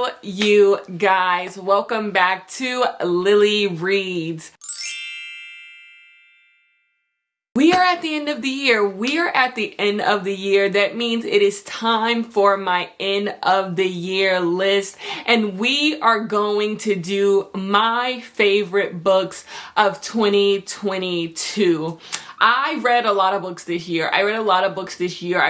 Hello, you guys. Welcome back to Lily Reads. We are at the end of the year. That means it is time for my end of the year list. And we are going to do my favorite books of 2022. I read a lot of books this year. I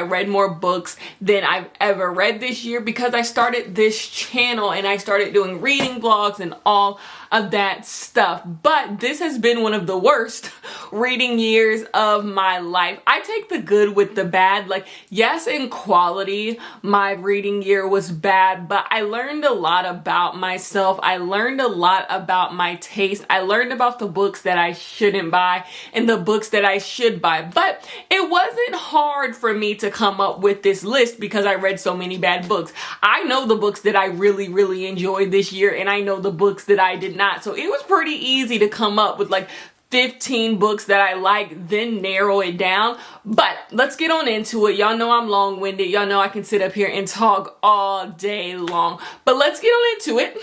read more books than I've ever read this year because I started this channel and I started doing reading vlogs and all of that stuff. But this has been one of the worst reading years of my life. I take the good with the bad. Like, yes, in quality, my reading year was bad, but I learned a lot about myself. I learned a lot about my taste. I learned about the books that I shouldn't buy and the books that I should buy. But it wasn't hard for me to come up with this list because I read so many bad books. I know the books that I really, really enjoyed this year, and I know the books that I did not. So it was pretty easy to come up with like 15 books that I like, then narrow it down. But let's get on into it. Y'all know I'm long-winded. Y'all know I can sit up here and talk all day long. But let's get on into it.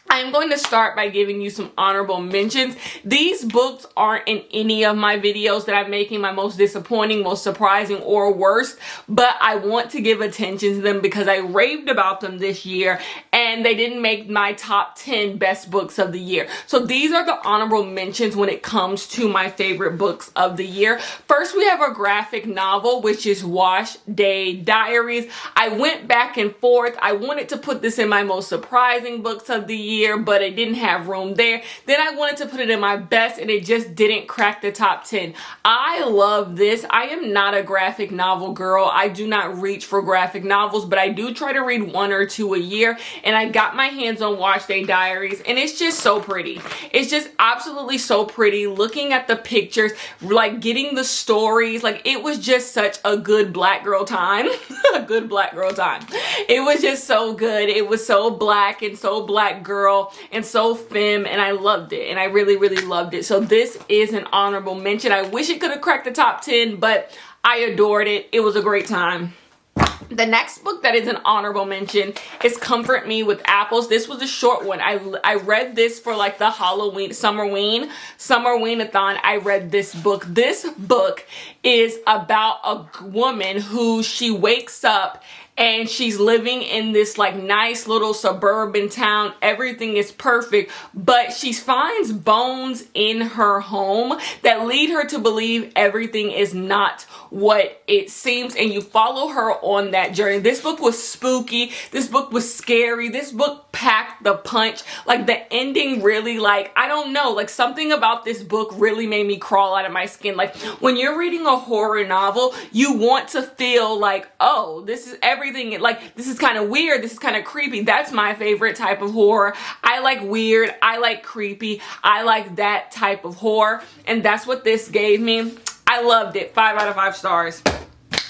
I'm going to start by giving you some honorable mentions. These books aren't in any of my videos that I'm making, my most disappointing, most surprising, or worst, but I want to give attention to them because I raved about them this year and they didn't make my top 10 best books of the year. So these are the honorable mentions when it comes to my favorite books of the year. First, we have a graphic novel, which is Wash Day Diaries. I went back and forth. I wanted to put this in my most surprising books of the year, but it didn't have room there. Then I wanted to put it in my best and it just didn't crack the top 10. I love this. I am not a graphic novel girl. I do not reach for graphic novels, but I do try to read one or two a year, and I got my hands on Wash Day Diaries and it's just so pretty. It's just absolutely so pretty. Looking at the pictures, like getting the stories, like it was just such a good black girl time. A good black girl time. It was just so good. It was so black and so black girl and so femme, and I loved it, and I really, really loved it. So this is an honorable mention. I wish it could have cracked the top 10, but I adored it. It was a great time. The next book that is an honorable mention is Comfort Me with Apples. This was a short one. I read this for like the Halloween, Summerween-a-thon. I read this book. This book is about a woman who she wakes up and she's living in this like nice little suburban town. Everything is perfect, but she finds bones in her home that lead her to believe everything is not what it seems, and you follow her on that journey. This book was spooky. This book was scary. This book packed the punch. Like the ending really, like, I don't know, like something about this book really made me crawl out of my skin. Like when you're reading a horror novel, you want to feel like, oh, this is everything. Like this is kind of weird. This is kind of creepy. That's my favorite type of horror. I like weird. I like creepy. I like that type of horror. And that's what this gave me. I loved it. 5 out of 5 stars.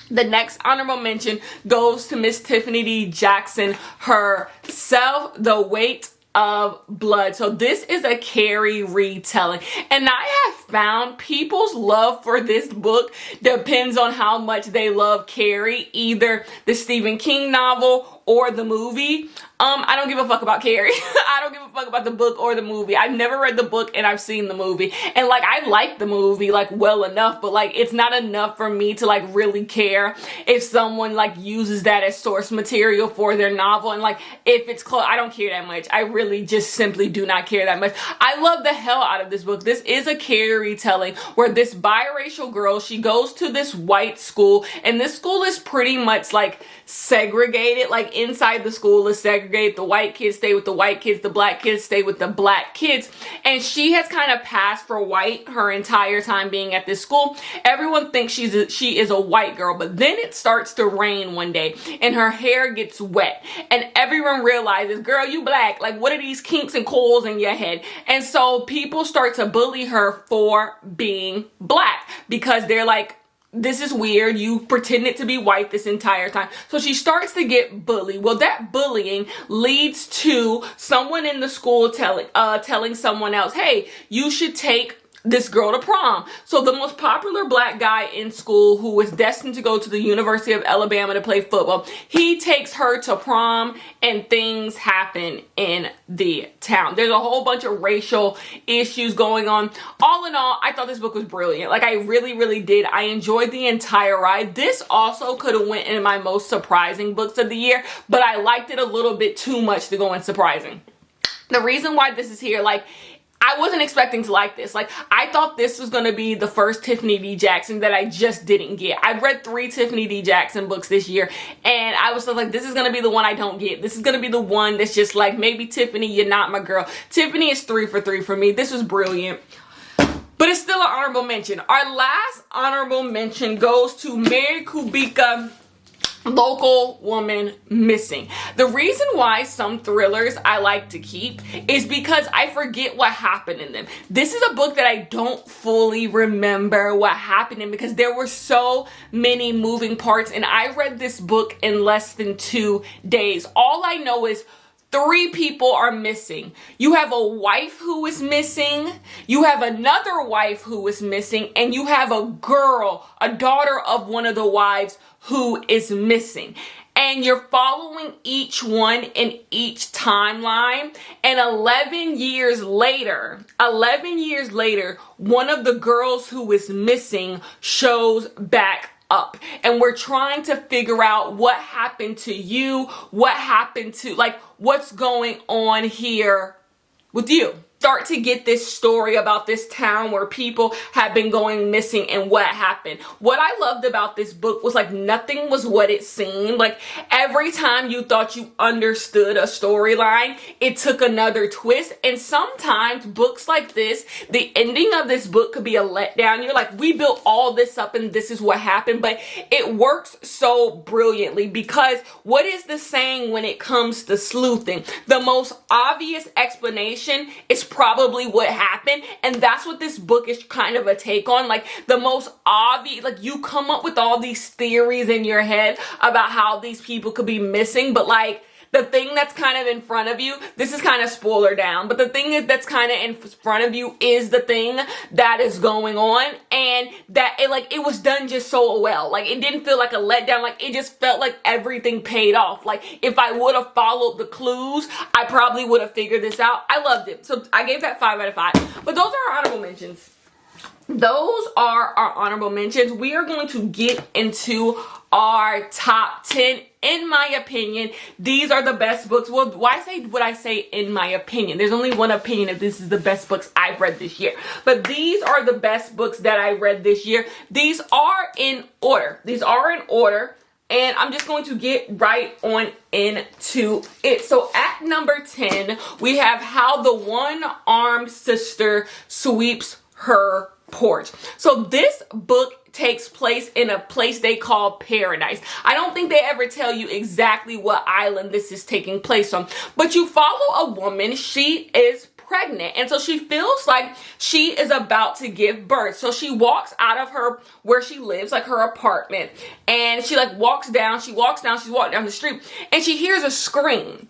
The next honorable mention goes to Miss Tiffany D. Jackson herself, The Weight of Blood. So this is a Carrie retelling, and I have found people's love for this book depends on how much they love Carrie, either the Stephen King novel or the movie. I don't give a fuck about Carrie. I don't give a fuck about the book or the movie. I've never read the book and I've seen the movie. And like, I like the movie like well enough, but like, it's not enough for me to like really care if someone like uses that as source material for their novel. And like, if it's close, I don't care that much. I really just simply do not care that much. I love the hell out of this book. This is a Carrie retelling where this biracial girl, she goes to this white school, and this school is pretty much like segregated. Like inside the school is segregated. The white kids stay with the white kids, the black kids stay with the black kids, and she has kind of passed for white her entire time being at this school. Everyone thinks she is a white girl, but then it starts to rain one day and her hair gets wet and everyone realizes, girl, you black. Like, what are these kinks and coils in your head? And so people start to bully her for being black because they're like, this is weird. You pretended to be white this entire time. So she starts to get bullied. Well, that bullying leads to someone in the school telling someone else, hey, you should take this girl to prom. So the most popular black guy in school, who was destined to go to the University of Alabama to play football, he takes her to prom, and things happen in the town. There's a whole bunch of racial issues going on. All in all, I thought this book was brilliant. Like, I really, really did. I enjoyed the entire ride. This also could have went in my most surprising books of the year, but I liked it a little bit too much to go in surprising. The reason why this is here, like, I wasn't expecting to like this. Like, I thought this was going to be the first Tiffany D. Jackson that I just didn't get. I've read 3 Tiffany D. Jackson books this year, and I was like, this is going to be the one I don't get. This is going to be the one that's just like, maybe Tiffany, you're not my girl. Tiffany is 3 for 3 for me. This was brilliant. But it's still an honorable mention. Our last honorable mention goes to Mary Kubica, Local Woman Missing. The reason why some thrillers I like to keep is because I forget what happened in them. This is a book that I don't fully remember what happened in, because there were so many moving parts, and I read this book in less than 2 days. All I know is 3 people are missing. You have a wife who is missing, you have another wife who is missing, and you have a girl, a daughter of one of the wives, who is missing. And you're following each one in each timeline. And 11 years later, one of the girls who is missing shows back up. And we're trying to figure out what happened to you, what happened to, like, what's going on here with you. Start to get this story about this town where people have been going missing and what happened. What I loved about this book was, like, nothing was what it seemed. Like, every time you thought you understood a storyline, it took another twist. And sometimes books like this, the ending of this book could be a letdown. You're like, we built all this up and this is what happened. But it works so brilliantly, because what is the saying when it comes to sleuthing? The most obvious explanation is probably what happened, and that's what this book is kind of a take on. Like, the most obvious, like, you come up with all these theories in your head about how these people could be missing, but, like, the thing that's kind of in front of you, this is kind of spoiler down, but the thing that's kind of in front of you is the thing that is going on, and that it was done just so well. Like, it didn't feel like a letdown. Like, it just felt like everything paid off. Like, if I would have followed the clues, I probably would have figured this out. I loved it. So I gave that 5 out of 5. But those are our honorable mentions. Those are our honorable mentions. We are going to get into our top 10. In my opinion, these are the best books. Well, why say what I say in my opinion? There's only one opinion if this is the best books I've read this year. But these are the best books that I read this year. These are in order. And I'm just going to get right on into it. So at number 10, we have How the One-Armed Sister Sweeps Her Porch. So this book takes place in a place they call paradise. I don't think they ever tell you exactly what island this is taking place on, but you follow a woman. She is pregnant, and so she feels like she is about to give birth. So she walks out of her where she lives, like her apartment, and she walks down the street, and she hears a scream.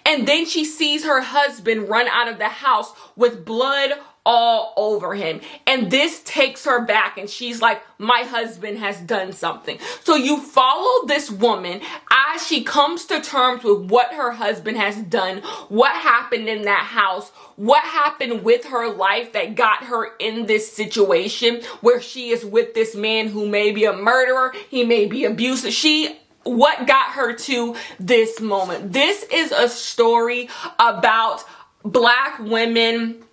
And then she sees her husband run out of the house with blood all over him. And this takes her back, and she's like, my husband has done something. So you follow this woman as she comes to terms with what her husband has done, what happened in that house, what happened with her life that got her in this situation where she is with this man who may be a murderer, he may be abusive. What got her to this moment? This is a story about Black women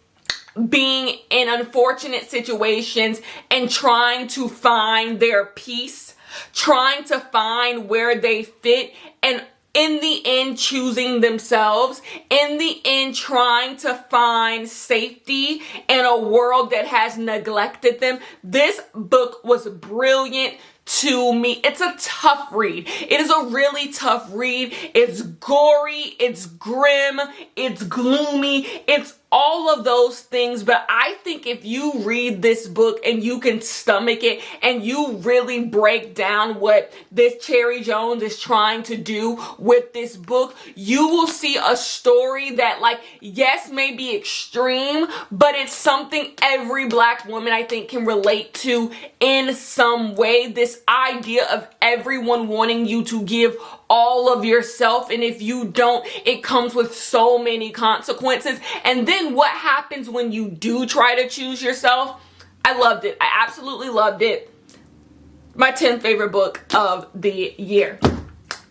being in unfortunate situations and trying to find their peace, trying to find where they fit, and in the end choosing themselves, in the end trying to find safety in a world that has neglected them. This book was brilliant to me. It's a tough read. It is a really tough read. It's gory, it's grim, it's gloomy, it's all of those things. But I think if you read this book and you can stomach it and you really break down what this Cherry Jones is trying to do with this book, you will see a story that, like, yes, may be extreme, but it's something every Black woman, I think, can relate to in some way. This idea of everyone wanting you to give all of yourself, and if you don't, it comes with so many consequences. And then what happens when you do try to choose yourself? I loved it. I absolutely loved it. My 10th favorite book of the year.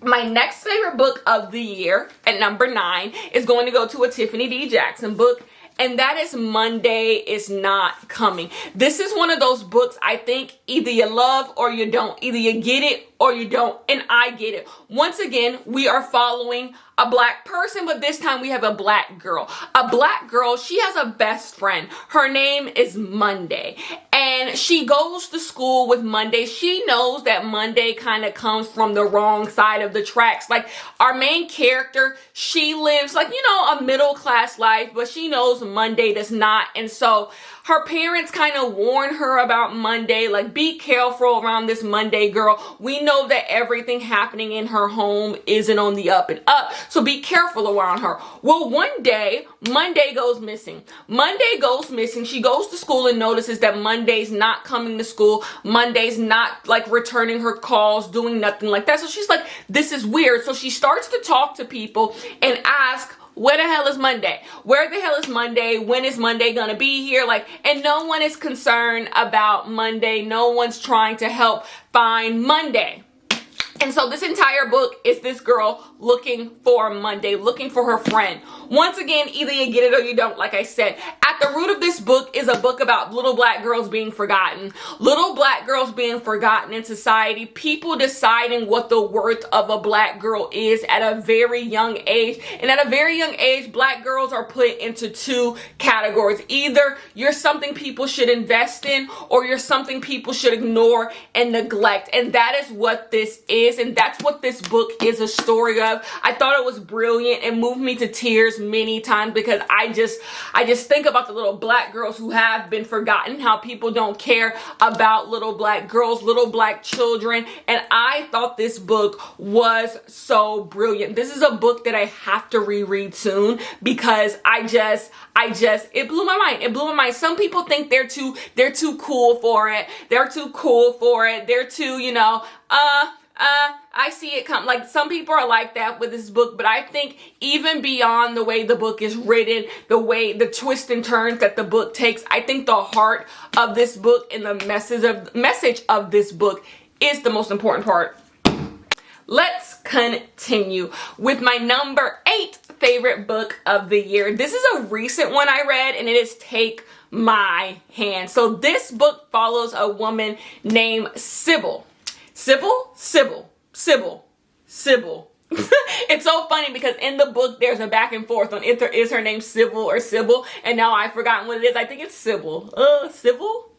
My next favorite book of the year, at number 9, is going to go to a Tiffany D. Jackson book, and that is Monday Is Not Coming. This is one of those books I think either you love or you don't. Either you get it or you don't, and I get it. Once again, we are following a Black person, but this time we have a Black girl. A Black girl, she has a best friend. Her name is Monday, and she goes to school with Monday. She knows that Monday kind of comes from the wrong side of the tracks. Like, our main character, she lives, like, you know, a middle class life, but she knows Monday does not. And so her parents kind of warn her about Monday, like, be careful around this Monday girl. We know that everything happening in her home isn't on the up and up, so be careful around her. Well, one day, Monday goes missing. Monday goes missing. She goes to school and notices that Monday's not coming to school. Monday's not, like, returning her calls, doing nothing like that. So she's like, this is weird. So she starts to talk to people and ask, where the hell is Monday? Where the hell is Monday? When is Monday gonna be here? Like, and no one is concerned about Monday. No one's trying to help find Monday. And so this entire book is this girl looking for Monday, looking for her friend. Once again, either you get it or you don't, like I said. At the root of this book is a book about little Black girls being forgotten. Little Black girls being forgotten in society. People deciding what the worth of a Black girl is at a very young age. And at a very young age, Black girls are put into two categories. Either you're something people should invest in, or you're something people should ignore and neglect. And that is what this is. And that's what this book is a story of. I thought it was brilliant. It moved me to tears many times because I just think about the little Black girls who have been forgotten, how people don't care about little Black girls, little Black children. And I thought this book was so brilliant. This is a book that I have to reread soon because it blew my mind. It blew my mind. Some people think they're too cool for it. They're too cool for it. They're too, I see it come. Like, some people are like that with this book, but I think even beyond the way the book is written, the way the twists and turns that the book takes, I think the heart of this book and the message of this book is the most important part. Let's continue with my number 8 favorite book of the year. This is a recent one I read, and it is Take My Hand. So this book follows a woman named Sybil. Sybil. It's so funny because in the book there's a back and forth on is her name Sybil or Sybil, and now I've forgotten what it is. I think it's Sybil. Sybil?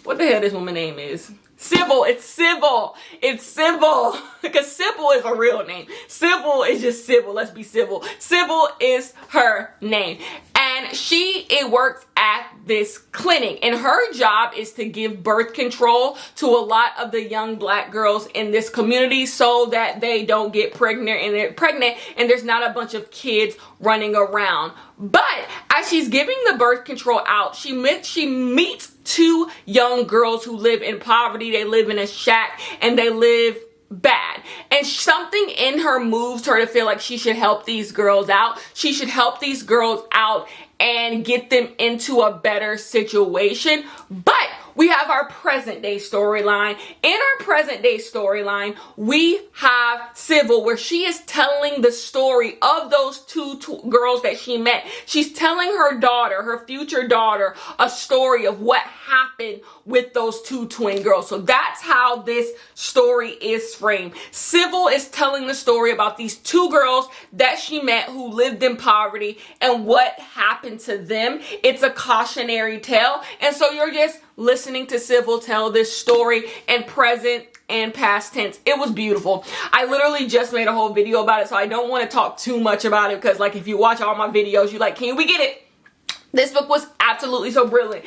What the hell this woman's name is? Sybil. It's Sybil. It's Sybil. Because Sybil is a real name. Sybil is just Sybil. Let's be civil. Sybil is her name. And she works at this clinic. And her job is to give birth control to a lot of the young Black girls in this community so that they don't get pregnant and there's not a bunch of kids running around. But as she's giving the birth control out, she meets 2 young girls who live in poverty. They live in a shack and they live bad. And something in her moves her to feel like she should help these girls out. She should help these girls out and get them into a better situation. But we have our present day storyline. In our present day storyline, we have Sybil, where she is telling the story of those two girls that she met. She's telling her daughter, her future daughter, a story of what happened with those 2 twin girls. So that's how this story is framed. Sybil is telling the story about these 2 girls that she met who lived in poverty and what happened to them. It's a cautionary tale. And so you're just listening to Sybil tell this story in present and past tense. It was beautiful. I literally just made a whole video about it, so I don't want to talk too much about it because, like, if you watch all my videos, you're like, can we get it? This book was absolutely so brilliant.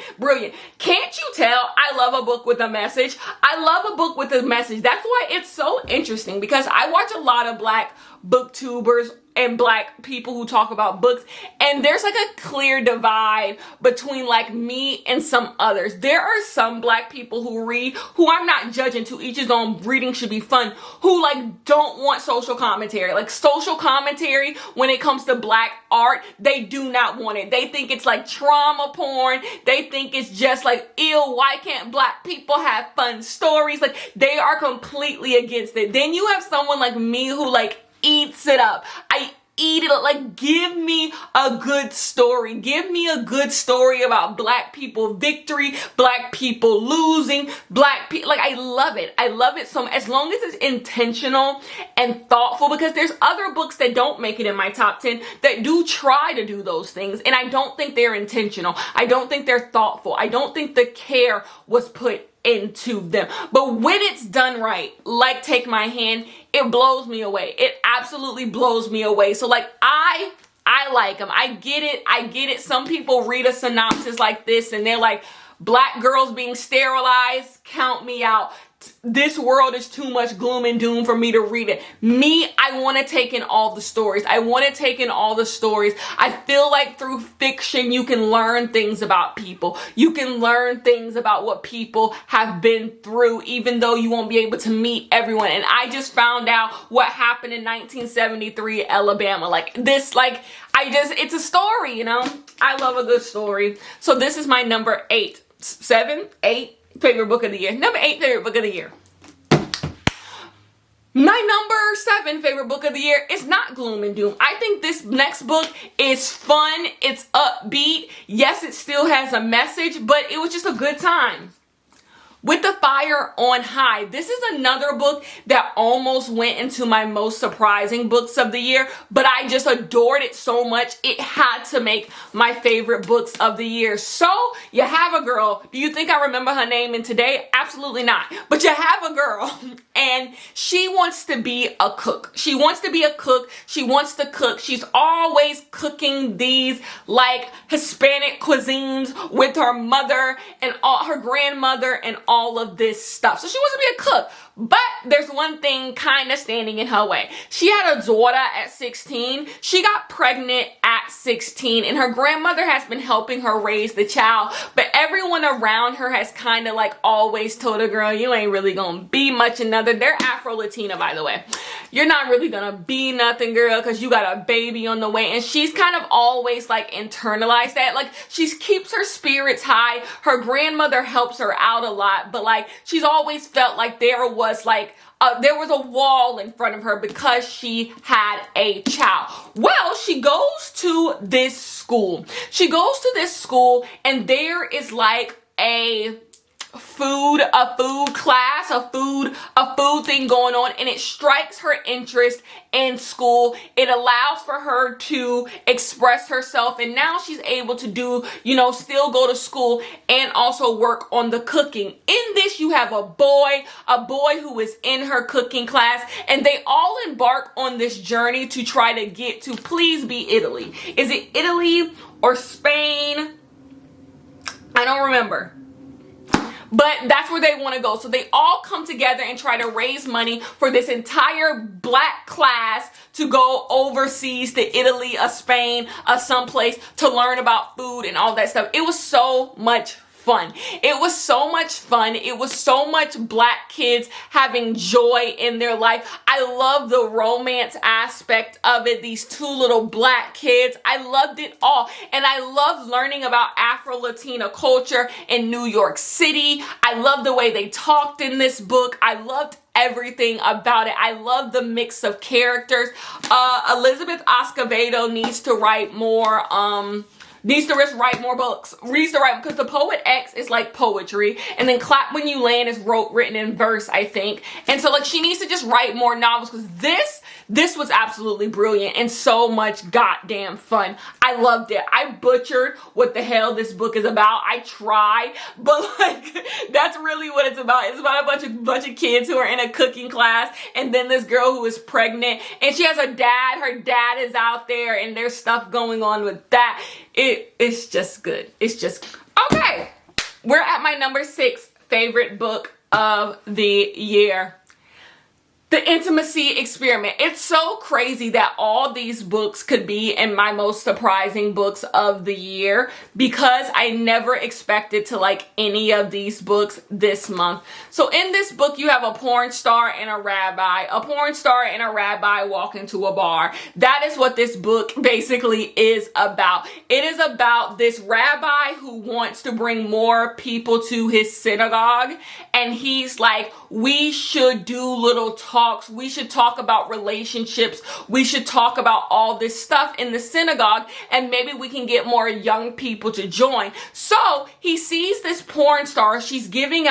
Can't you tell I love a book with a message? I love a book with a message. That's why it's so interesting, because I watch a lot of Black booktubers and Black people who talk about books, and there's like a clear divide between like me and some others. There are some Black people who read, who I'm not judging, to each his own, reading should be fun, who like don't want social commentary. Like social commentary when it comes to Black art, they do not want it. They think it's like trauma porn. They think it's just like, ew, why can't Black people have fun stories? Like, they are completely against it. Then you have someone like me who like eats it up. I eat it up. Like, give me a good story. Give me a good story about Black people victory, Black people losing, Black people. Like, I love it. I love it so much, as long as it's intentional and thoughtful, because there's other books that don't make it in my top 10 that do try to do those things, and I don't think they're intentional. I don't think they're thoughtful. I don't think the care was put into them. But when it's done right, like Take My Hand, it blows me away. It absolutely blows me away. So like, I like them. I get it. Some people read a synopsis like this and they're like, Black girls being sterilized, count me out. This world is too much gloom and doom for me to read it. Me, I want to take in all the stories. I feel like through fiction, you can learn things about people. You can learn things about what people have been through, even though you won't be able to meet everyone. And I just found out what happened in 1973 Alabama. Like this, like, it's a story, you know? I love a good story. So this is my number 8 favorite book of the year. Number 8 favorite book of the year. My number 7 favorite book of the year is not Gloom and Doom. I think this next book is fun. It's upbeat. Yes, it still has a message, but it was just a good time. With the Fire on High. This is another book that almost went into my most surprising books of the year, but I just adored it so much, it had to make my favorite books of the year. So, you have a girl. Do you think I remember her name in today? Absolutely not. But you have a girl, and she wants to be a cook. She wants to be a cook. She wants to cook. She's always cooking these, like, Hispanic cuisines with her mother and her grandmother and all of this stuff. So she wants to be a cook, but there's one thing kind of standing in her way. She had a daughter at 16. She got pregnant at 16, and her grandmother has been helping her raise the child, but everyone around her has kind of like always told her, girl, you ain't really gonna be much another. They're Afro-Latina, by the way. You're not really gonna be nothing, girl, because you got a baby on the way. And she's kind of always like internalized that. Like, she keeps her spirits high. Her grandmother helps her out a lot, but like, she's always felt like there was a wall in front of her because she had a child. Well, she goes to this school. And there is like a food class, a food thing going on, and it strikes her interest in school. It allows for her to express herself, and now she's able to do, still go to school and also work on the cooking. In this, you have a boy who is in her cooking class, and they all embark on this journey to try to get to, please be Italy. Is it Italy or Spain? I don't remember. But that's where they want to go. So they all come together and try to raise money for this entire Black class to go overseas to Italy or Spain or someplace to learn about food and all that stuff. It was so much fun. It was so much fun. It was so much Black kids having joy in their life. I love the romance aspect of it. These two little Black kids. I loved it all. And I love learning about Afro-Latina culture in New York City. I love the way they talked in this book. I loved everything about it. I love the mix of characters. Elizabeth Escovedo needs to write more, needs to just write more books. Needs to write, because The Poet X is like poetry, and then Clap When You Land is written in verse, I think. And so like, she needs to just write more novels, because This was absolutely brilliant and so much goddamn fun. I loved it. I butchered what the hell this book is about. I tried, but like, that's really what it's about. It's about a bunch of kids who are in a cooking class, and then this girl who is pregnant, and she has a dad. Her dad is out there, and there's stuff going on with that. It's just good. It's just okay. We're at my number 6 favorite book of the year. The Intimacy Experiment. It's so crazy that all these books could be in my most surprising books of the year, because I never expected to like any of these books this month. So in this book, you have a porn star and a rabbi. A porn star and a rabbi walk into a bar. That is what this book basically is about. It is about this rabbi who wants to bring more people to his synagogue, and he's like, we should do little talks. We should talk about relationships. We should talk about all this stuff in the synagogue, and maybe we can get more young people to join. So he sees this porn star. She's giving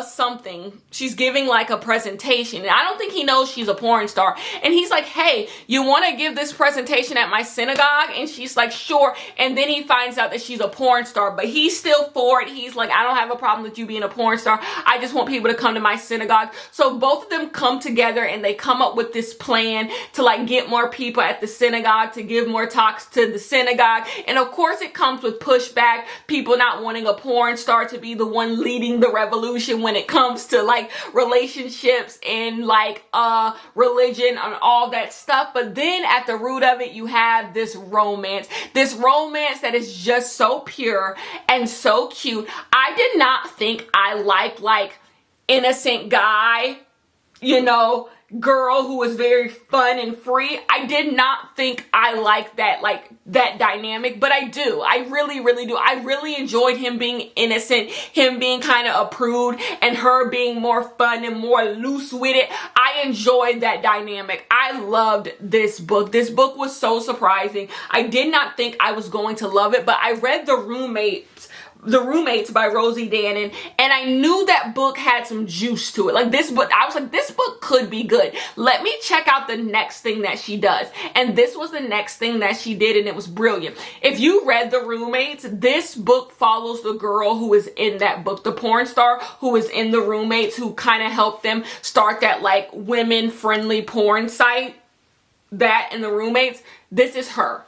something. She's giving like a presentation. And I don't think he knows she's a porn star. And he's like, hey, you want to give this presentation at my synagogue? And she's like, sure. And then he finds out that she's a porn star, but he's still for it. He's like, I don't have a problem with you being a porn star. I just want people to come to my synagogue. So both of them come together and they come up with this plan to like get more people at the synagogue, to give more talks to the synagogue. And of course it comes with pushback. People not wanting a porn star to be the one leading the revolution when it comes to like relationships and like religion and all that stuff. But then at the root of it, you have this romance that is just so pure and so cute. I did not think I liked like innocent guy, you know, girl who was very fun and free. I did not think I liked that, like that dynamic, but I do. I really, really do. I really enjoyed him being innocent, him being kind of a prude, and her being more fun and more loose with it. I enjoyed that dynamic. I loved this book. This book was so surprising. I did not think I was going to love it, but I read The Roommates by Rosie Danan, and I knew that book had some juice to it. Like this book, I was like, this book could be good. Let me check out the next thing that she does. And this was the next thing that she did, and it was brilliant. If you read The Roommates, this book follows the girl who is in that book, the porn star who is in The Roommates, who kind of helped them start that like women-friendly porn site. That in The Roommates, this is her.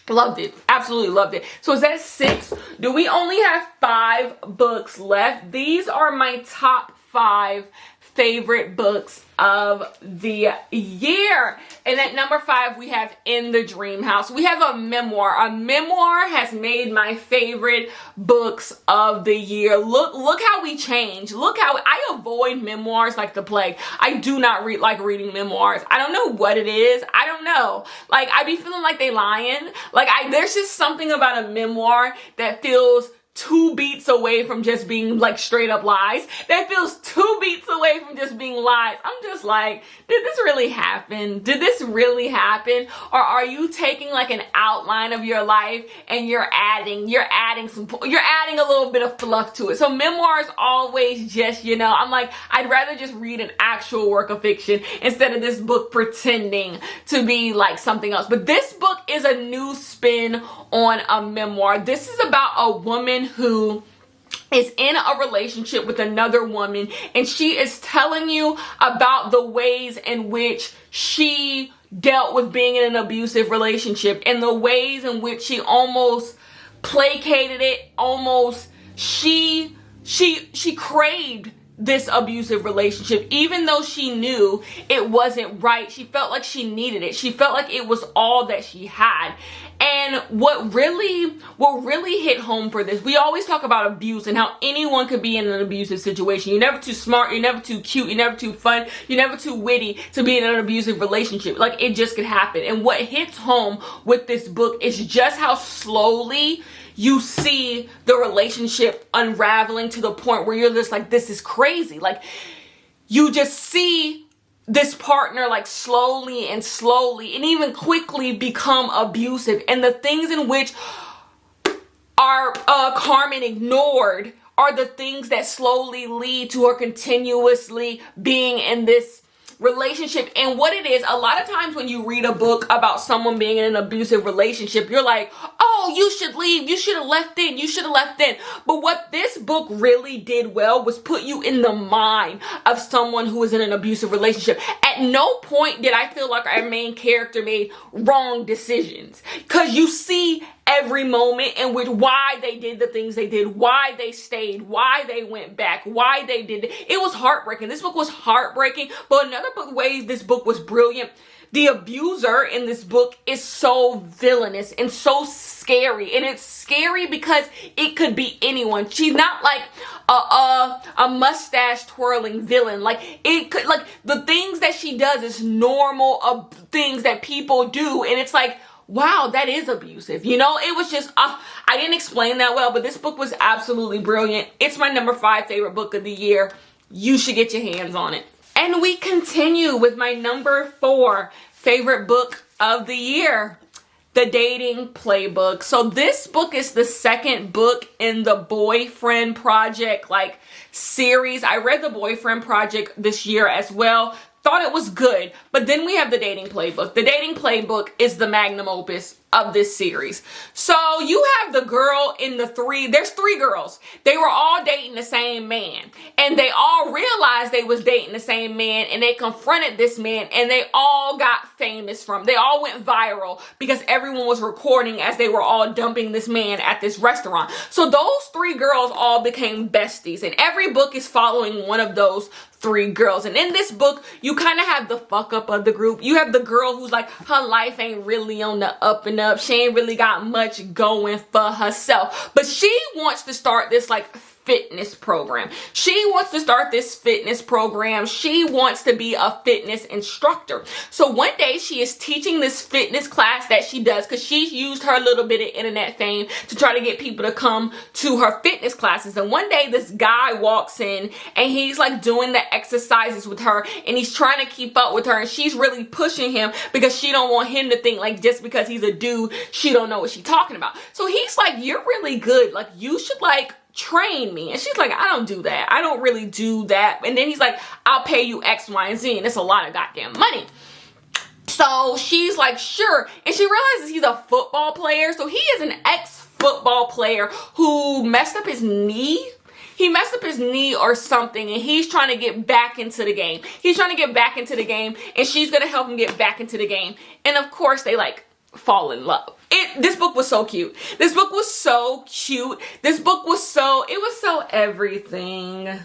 Loved it. Absolutely loved it. So is that 6? Do we only have 5 books left? These are my top 5 favorite books of the year. And at number 5, we have In the Dream House. We have a memoir. A memoir has made my favorite books of the year. Look how we change. Look how I avoid memoirs like the plague. I do not like reading memoirs. I don't know what it is. I don't know. Like I be feeling like they lying. Like there's just something about a memoir that feels 2 beats away from just being like straight up lies. That feels 2 beats away from just being lies. I'm just like, did this really happen? Did this really happen? Or are you taking like an outline of your life and you're adding a little bit of fluff to it? So memoirs always just, you know, I'm like, I'd rather just read an actual work of fiction instead of this book pretending to be like something else. But this book is a new spin on a memoir. This is about a woman who is in a relationship with another woman, and she is telling you about the ways in which she dealt with being in an abusive relationship and the ways in which she almost placated it, she craved this abusive relationship. Even though she knew it wasn't right, she felt like she needed it. She felt like it was all that she had. And what really hit home for this, we always talk about abuse and how anyone could be in an abusive situation. You're never too smart, you're never too cute, you're never too fun, you're never too witty to be in an abusive relationship. Like it just could happen. And what hits home with this book is just how slowly you see the relationship unraveling to the point where you're just like, this is crazy. Like you just see this partner like slowly and even quickly become abusive. And the things in which are Carmen ignored are the things that slowly lead to her continuously being in this relationship. And what it is, a lot of times when you read a book about someone being in an abusive relationship, you're like, oh, you should leave. You should have left then. You should have left then. But what this book really did well was put you in the mind of someone who is in an abusive relationship. At no point did I feel like our main character made wrong decisions, because you see every moment in which why they did the things they did, why they stayed, why they went back, why they did it. It was heartbreaking. This book was heartbreaking. But another way this book was brilliant, the abuser in this book is so villainous and so scary. And it's scary because it could be anyone. She's not like a mustache twirling villain. Like, it could, like, the things that she does is normal things that people do. And it's like, wow, that is abusive. You know, it was just, I didn't explain that well, but this book was absolutely brilliant. It's my number 5 favorite book of the year. You should get your hands on it. And we continue with my number 4 favorite book of the year, The Dating Playbook. So this book is the second book in the Boyfriend Project, like, series. I read the Boyfriend Project this year as well. Thought it was good, but then we have The Dating Playbook. The Dating Playbook is the magnum opus of this series. So you have the girl in there's 3 girls. They were all dating the same man, and they all realized they was dating the same man, and they confronted this man, and they all got famous they all went viral because everyone was recording as they were all dumping this man at this restaurant. So those 3 girls all became besties, and every book is following one of those 3 girls. And in this book, you kind of have the fuck up of the group. You have the girl who's like, her life ain't really on the up and up. She ain't really got much going for herself. But she wants to start this like fitness program. She wants to start this fitness program. She wants to be a fitness instructor. So one day she is teaching this fitness class that she does, because she's used her little bit of internet fame to try to get people to come to her fitness classes. And one day this guy walks in and he's like doing the exercises with her, and he's trying to keep up with her, and she's really pushing him because she don't want him to think like just because he's a dude, she don't know what she's talking about. So he's like, you're really good. Like, you should like train me. And she's like, I don't do that. I don't really do that. And then he's like, I'll pay you X, Y, and Z. And it's a lot of goddamn money. So she's like, sure. And she realizes he's a football player. So he is an ex-football player who messed up his knee. He messed up his knee or something, and he's trying to get back into the game. He's trying to get back into the game, and she's going to help him get back into the game. And of course, they like fall in love. This book was so cute. This book was so cute. This book was so everything.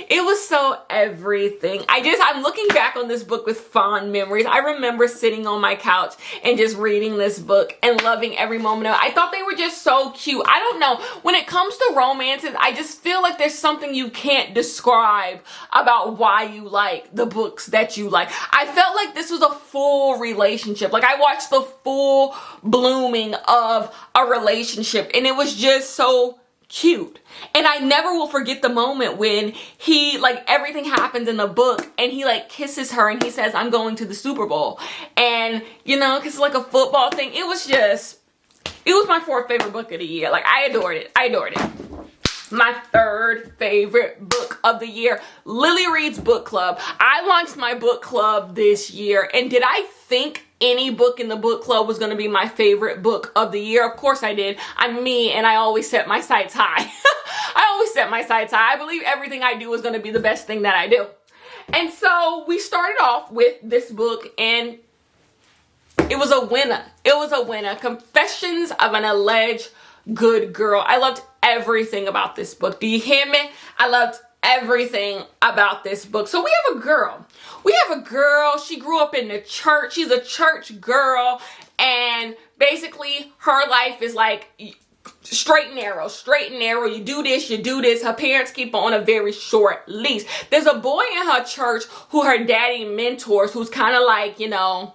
It was so everything. I'm looking back on this book with fond memories. I remember sitting on my couch and just reading this book and loving every moment of it. I thought they were just so cute. I don't know. When it comes to romances, I just feel like there's something you can't describe about why you like the books that you like. I felt like this was a full relationship. Like, I watched the full blooming of a relationship, and it was just so cute. And I never will forget the moment when he, like, everything happens in the book and he like kisses her and he says, I'm going to the Super Bowl. And, you know, because it's like a football thing. It was my 4th favorite book of the year. Like, I adored it. My 3rd favorite book of the year, Lily Reed's Book Club. I launched my book club this year, and did I think any book in the book club was going to be my favorite book of the year? Of course I did. I'm me, and I always set my sights high. I believe everything I do is going to be the best thing that I do. And so we started off with this book, and it was a winner. Confessions of an Alleged Good Girl. I loved everything about this book. Do you hear me? I loved everything about this book. So we have a girl. She grew up in the church. She's a church girl. And basically her life is like straight and narrow. You do this. Her parents keep her on a very short leash. There's a boy in her church who her daddy mentors, who's kind of like, you know,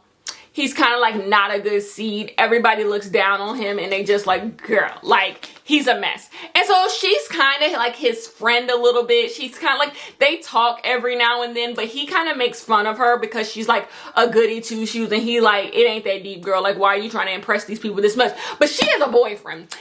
he's kind of like not a good seed. Everybody looks down on him and they just like, girl, like, he's a mess. And so she's kind of like his friend a little bit. She's kind of like, they talk every now and then, but he kind of makes fun of her because she's like a goody two shoes, and he like, it ain't that deep, girl. Like, why are you trying to impress these people this much? But she has a boyfriend.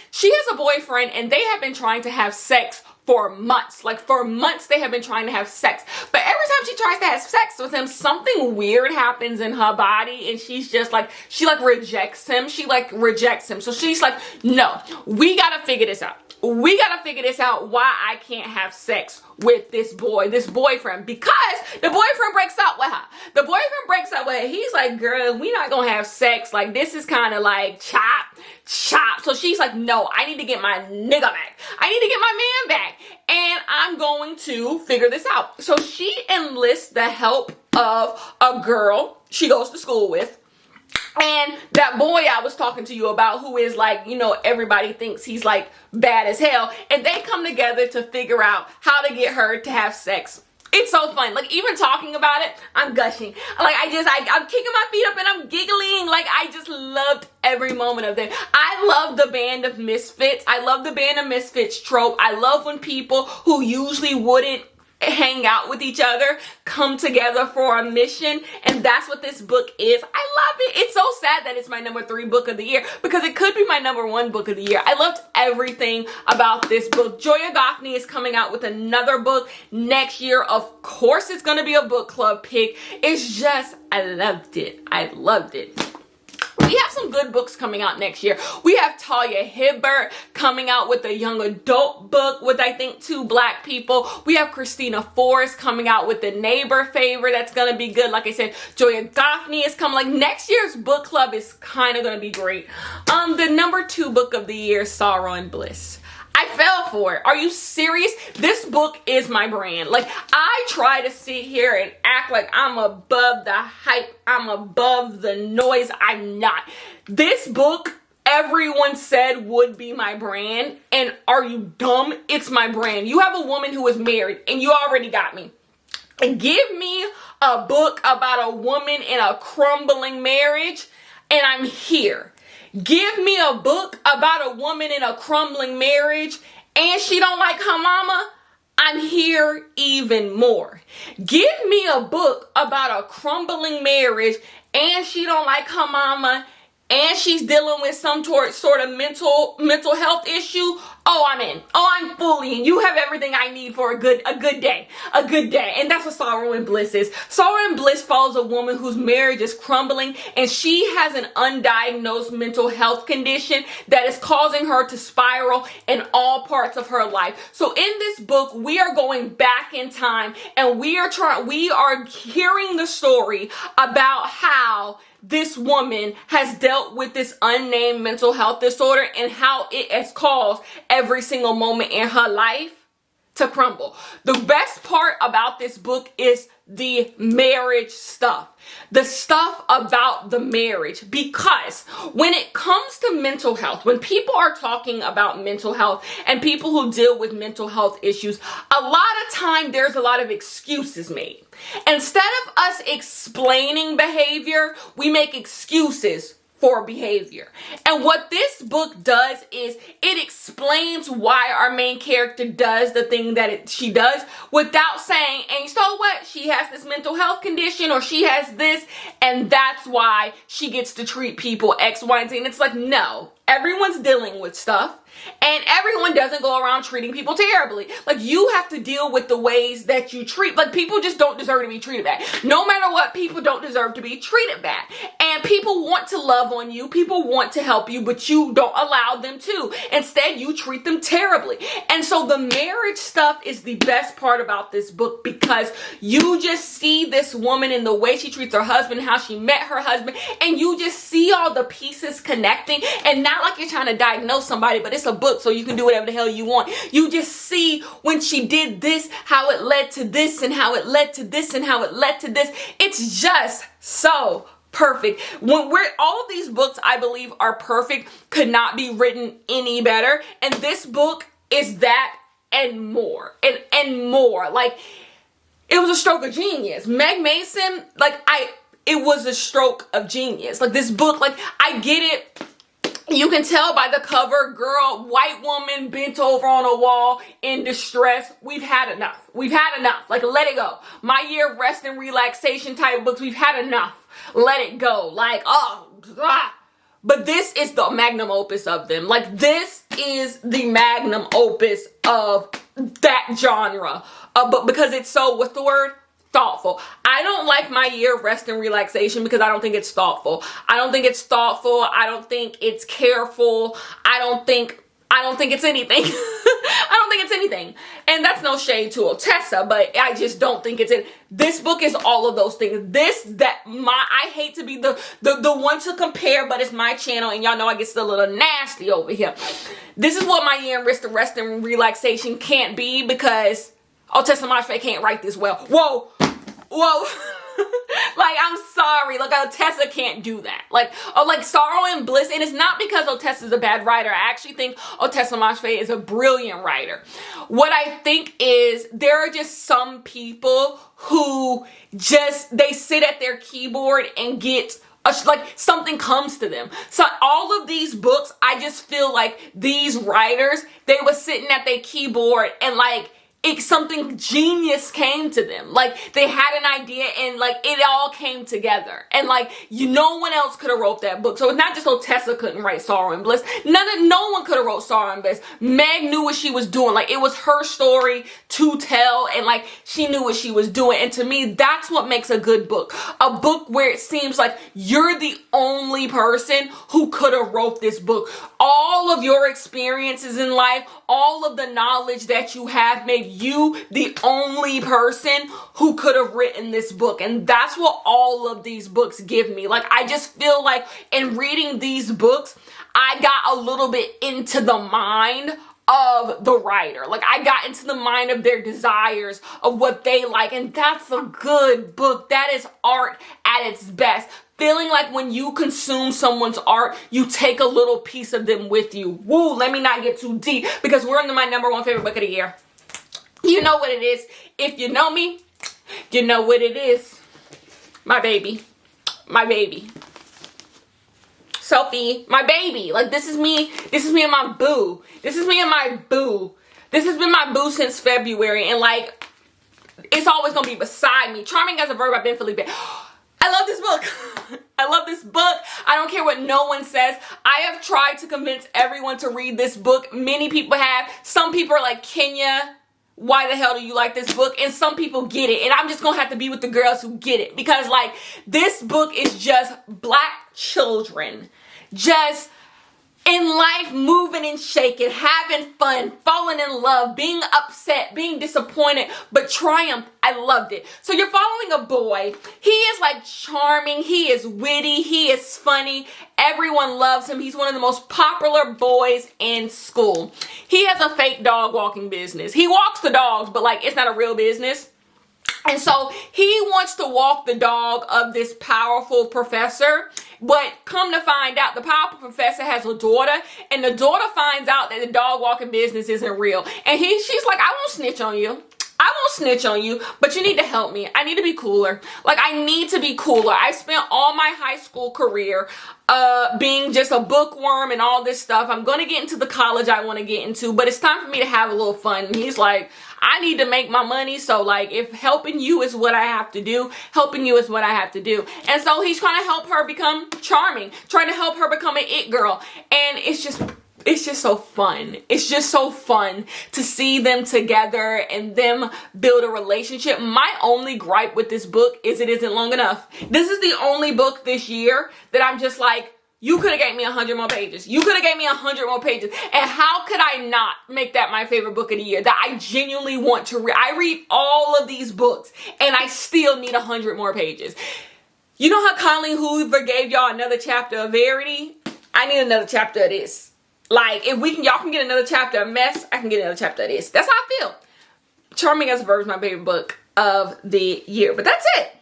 And they have been trying to have sex for months. Like for months they have been trying to have sex. But every time she tries to have sex with him, something weird happens in her body and she's just like, she like rejects him. She like rejects him. So she's like, no, we gotta figure this out. We gotta figure this out why I can't have sex with this boyfriend, because the boyfriend breaks up with her. The boyfriend breaks up with her. He's like, girl, we not gonna have sex. Like this is kind of like chop. So she's like, no, I need to get my nigga back. I need to get my man back. And I'm going to figure this out. So she enlists the help of a girl she goes to school with. And that boy I was talking to you about, who is like, you know, everybody thinks he's like bad as hell. And they come together to figure out how to get her to have sex. It's so fun. Like even talking about it, I'm gushing. Like I'm kicking my feet up and I'm giggling. Like I just loved every moment of them. I love the band of misfits. I love the band of misfits trope. I love when people who usually wouldn't hang out with each other come together for a mission, and that's what this book is. I love it. It's so sad that it's my number 3 book of the year, because it could be my number 1 book of the year. I loved everything about this book. Joya Goffney is coming out with another book next year. Of course it's going to be a book club pick. It's just, I loved it. We have some good books coming out next year. We have Talia Hibbert coming out with a young adult book with, I think, 2 black people. We have Christina Forrest coming out with The Neighbor Favor. That's going to be good. Like I said, Joya Goffney is coming. Like next year's book club is kind of going to be great. The number 2 book of the year, Sorrow and Bliss. I fell for it. Are you serious? This book is my brand. Like I try to sit here and act like I'm above the hype. I'm above the noise. I'm not. This book, everyone said would be my brand. And are you dumb? It's my brand. You have a woman who is married and you already got me. And give me a book about a woman in a crumbling marriage and I'm here. Give me a book about a woman in a crumbling marriage and she don't like her mama, I'm here even more. Give me a book about a crumbling marriage and she don't like her mama and she's dealing with some sort of mental health issue. Oh, I'm in. Oh, I'm fully in. You have everything I need for a good day. A good day. And that's what Sorrow and Bliss is. Sorrow and Bliss follows a woman whose marriage is crumbling and she has an undiagnosed mental health condition that is causing her to spiral in all parts of her life. So in this book, we are going back in time and we are hearing the story about how this woman has dealt with this unnamed mental health disorder and how it has caused every single moment in her life to crumble. The best part about this book is the marriage stuff. The stuff about the marriage, because when it comes to mental health, when people are talking about mental health and people who deal with mental health issues, a lot of time there's a lot of excuses made. Instead of us explaining behavior, we make excuses for behavior. And what this book does is it explains why our main character does the thing that she does without saying, and so what, she has this mental health condition or she has this and that's why she gets to treat people X, Y, and Z. And it's like, no, everyone's dealing with stuff. And everyone doesn't go around treating people terribly. Like you have to deal with the ways that you treat. Like people just don't deserve to be treated bad. No matter what, people don't deserve to be treated bad. And people want to love on you. People want to help you, but you don't allow them to. Instead, you treat them terribly. And so the marriage stuff is the best part about this book, because you just see this woman in the way she treats her husband, how she met her husband, and you just see all the pieces connecting. And not like you're trying to diagnose somebody, but it's a book so you can do whatever the hell you want. You just see when she did this, how it led to this and how it led to this and how it led to this. It's just so perfect. All of these books, I believe, are perfect, could not be written any better. And this book is that and more and more. Like it was a stroke of genius. Meg Mason, it was a stroke of genius. Like this book, like I get it. You can tell by the cover, girl, white woman bent over on a wall in distress. We've had enough. We've had enough. Like, let it go. My year of rest and relaxation type books, we've had enough. Let it go. Like, oh, ah. But this is the magnum opus of them. Like, this is the magnum opus of that genre, but because it's so, what's the word? Thoughtful. I don't like my year of rest and relaxation because I don't think it's thoughtful. I don't think it's thoughtful. I don't think it's careful. I don't think it's anything. I don't think it's anything. And that's no shade to Otessa, but I just don't think it's it. This book is all of those things. I hate to be the one to compare, but it's my channel and y'all know I get a little nasty over here. This is what my year in rest and relaxation can't be because Otessa Moshfegh can't write this well. Whoa. Like, I'm sorry. Like, Otessa can't do that. Like Sorrow and Bliss. And it's not because Otessa's a bad writer. I actually think Otessa Moshfegh is a brilliant writer. What I think is there are just some people who they sit at their keyboard and get like something comes to them. So all of these books, I just feel like these writers, they were sitting at their keyboard and like, something genius came to them. Like they had an idea and like it all came together. And like no one else could have wrote that book. So it's not just Otessa couldn't write Sorrow and Bliss. No one could have wrote Sorrow and Bliss. Meg knew what she was doing. Like it was her story to tell and like she knew what she was doing. And to me, that's what makes a good book. A book where it seems like you're the only person who could have wrote this book. All of your experiences in life, all of the knowledge that you have made you the only person who could have written this book. And that's what all of these books give me. Like, I just feel like in reading these books, I got a little bit into the mind of the writer. Like, I got into the mind of their desires, of what they like. And that's a good book. That is art at its best. Feeling like when you consume someone's art, you take a little piece of them with you. Woo, let me not get too deep because we're into my #1 favorite book of the year. You know what it is. If you know me, you know what it is. My baby. My baby. Sophie, my baby. Like, this is me. This is me and my boo. This is me and my boo. This has been my boo since February. And, like, it's always going to be beside me. Charming as a verb, I've been Felipe. I love this book. I love this book. I don't care what no one says. I have tried to convince everyone to read this book. Many people have. Some people are like, Kenya, why the hell do you like this book? And some people get it. And I'm just going to have to be with the girls who get it. Because, like, this book is just black children. Just in life, moving and shaking, having fun, falling in love, being upset, being disappointed, but triumph. I loved it. So you're following a boy. He is like charming. He is witty. He is funny. Everyone loves him. He's one of the most popular boys in school. He has a fake dog walking business. He walks the dogs, but like it's not a real business. And so he wants to walk the dog of this powerful professor. But come to find out, the powerful professor has a daughter. And the daughter finds out that the dog walking business isn't real. And she's like, I won't snitch on you. I won't snitch on you, but you need to help me. I need to be cooler. Like, I need to be cooler. I spent all my high school career being just a bookworm and all this stuff. I'm going to get into the college I want to get into, but it's time for me to have a little fun. And he's like, I need to make my money. So, like, if helping you is what I have to do, helping you is what I have to do. And so he's trying to help her become charming, trying to help her become an it girl. And it's just so fun. It's just so fun to see them together and them build a relationship. My only gripe with this book is it isn't long enough. This is the only book this year that I'm just like, you could have gave me 100 more pages. You could have gave me 100 more pages. And how could I not make that my favorite book of the year? That I genuinely want to read. I read all of these books and I still need 100 more pages. You know how Colleen Hoover gave y'all another chapter of Verity? I need another chapter of this. Like, if y'all can get another chapter of Mess, I can get another chapter of this. That's how I feel. Charming as a Verb is my favorite book of the year. But that's it.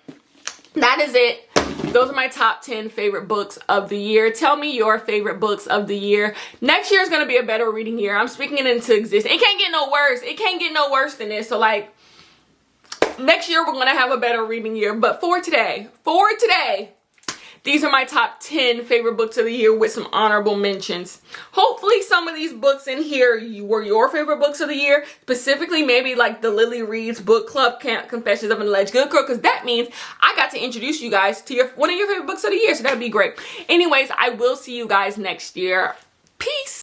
That is it. Those are my top 10 favorite books of the year. Tell me your favorite books of the year. Next year is going to be a better reading year. I'm speaking it into existence. It can't get no worse. It can't get no worse than this. So, like, next year we're going to have a better reading year. But for today, these are my top 10 favorite books of the year with some honorable mentions. Hopefully some of these books in here were your favorite books of the year. Specifically, maybe like the Lily Reads Book Club Confessions of an Alleged Good Girl. Because that means I got to introduce you guys to one of your favorite books of the year. So that would be great. Anyways, I will see you guys next year. Peace.